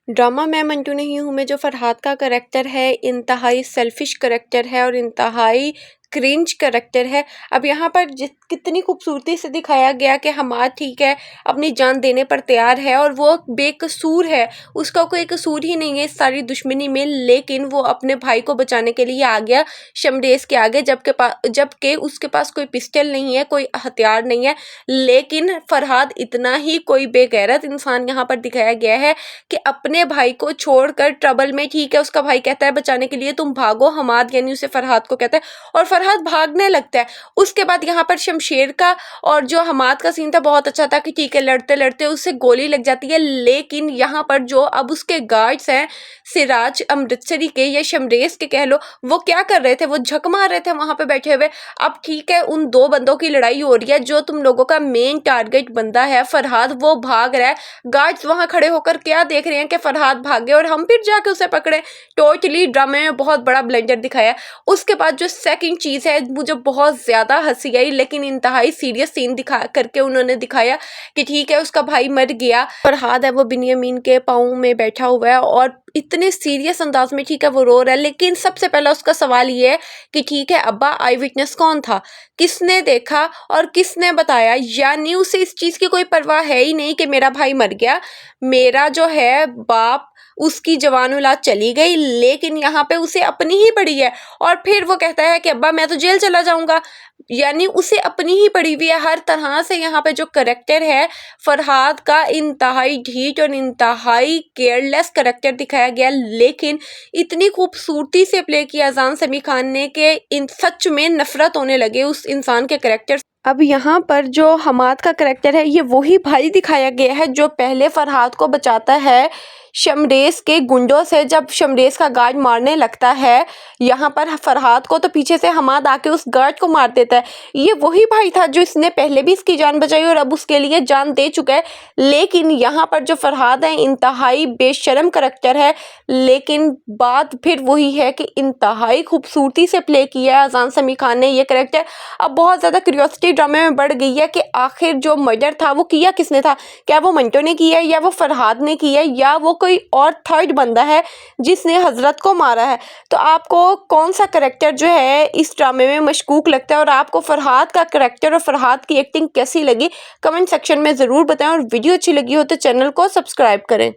Drama मैं मंटू नहीं हूँ मैं। जो फरहाद का करैक्टर है इंतहाई सेल्फिश करैक्टर है और इंतहाई क्रिंज करैक्टर है। अब यहाँ पर कितनी खूबसूरती से दिखाया गया कि हमाद ठीक है अपनी जान देने पर तैयार है और वो बेकसूर है, उसका कोई कसूर ही नहीं है इस सारी दुश्मनी में, लेकिन वो अपने भाई को बचाने के लिए आ गया शमरेज़ के आगे, जबकि उसके पास कोई पिस्टल नहीं है, कोई हथियार नहीं है। लेकिन फरहाद इतना ही कोई बेगैरत इंसान यहाँ पर दिखाया गया है कि अपने भाई को छोड़कर ट्रबल में, ठीक है उसका भाई कहता है बचाने के लिए तुम भागो, हमाद यानी उसे फरहाद को कहता है और फरहाद भागने लगता है। उसके बाद यहाँ पर शमशेर का और जो हमाद का सीन था बहुत अच्छा था कि ठीक है लड़ते लड़ते उससे गोली लग जाती है। लेकिन यहाँ पर जो अब उसके गार्ड्स हैं सिराज अमृतसरी के या शमरेज़ के कह लो, वो क्या कर रहे थे, वो झक मार रहे थे वहां पे बैठे हुए। अब ठीक है उन दो बंदों की लड़ाई हो रही है, जो तुम लोगों का मेन टारगेट बंदा है फरहाद वो भाग रहा है। गार्ड्स वहां खड़े होकर क्या देख रहे हैं कि फरहाद भागे और हम फिर जाके उसे पकड़े। टोटली ड्रामे में बहुत बड़ा ब्लेंडर दिखाया। उसके बाद जो सेकंड चीज़ है मुझे बहुत ज़्यादा हंसी आई, लेकिन इंतहाई सीरियस सीन दिखा करके उन्होंने दिखाया कि ठीक है उसका भाई मर गया, फरहाद है वो बिन्यामीन के पाँव में बैठा हुआ है और इतने सीरियस अंदाज में ठीक है वो रो रहा है। लेकिन सबसे पहला उसका सवाल ये है कि ठीक है अब्बा आई विटनेस कौन था, किसने देखा और किसने बताया, यानी उसे इस चीज़ की कोई परवाह है ही नहीं कि मेरा भाई मर गया, मेरा जो है बाप उसकी जवान औलाद चली गई, लेकिन यहाँ पे उसे अपनी ही पड़ी है। और फिर वो कहता है कि अब्बा मैं तो जेल चला जाऊंगा, यानी उसे अपनी ही पड़ी हुई है हर तरह से। यहाँ पे जो करेक्टर है फरहाद का इंतहाई ढीठ और इंतहाई केयरलेस करेक्टर दिखाया गया, लेकिन इतनी खूबसूरती से प्ले किया अजान समी खान ने कि इन सच में नफरत होने लगे उस इंसान के करेक्टर। अब यहाँ पर जो हमाद का करेक्टर है ये वही भाई दिखाया गया है जो पहले फरहाद को बचाता है शमरेज़ के गुंडों से। जब शमरेज़ का गार्ड मारने लगता है यहाँ पर फरहाद को, तो पीछे से हमाद आके उस गार्ड को मार देता है। ये वही भाई था जो इसने पहले भी इसकी जान बचाई और अब उसके लिए जान दे चुका है। लेकिन यहाँ पर जो फरहाद है इंतहाई बेशरम करेक्टर है, लेकिन बात फिर वही है कि इंतहाई खूबसूरती से प्ले किया है अजान समी खान ने ये करेक्टर। अब बहुत ज़्यादा क्यूरियोसिटी ड्रामे में बढ़ गई है कि आखिर जो मर्डर था वो किया किसने था, क्या वो मंटो ने किया या वो फरहाद ने किया या वो कोई और थर्ड बंदा है जिसने हजरत को मारा है। तो आपको कौन सा करेक्टर जो है इस ड्रामे में मशकूक लगता है और आपको फरहाद का करेक्टर और फरहाद की एक्टिंग कैसी लगी कमेंट सेक्शन में ज़रूर बताएं और वीडियो अच्छी लगी हो तो चैनल को सब्सक्राइब करें।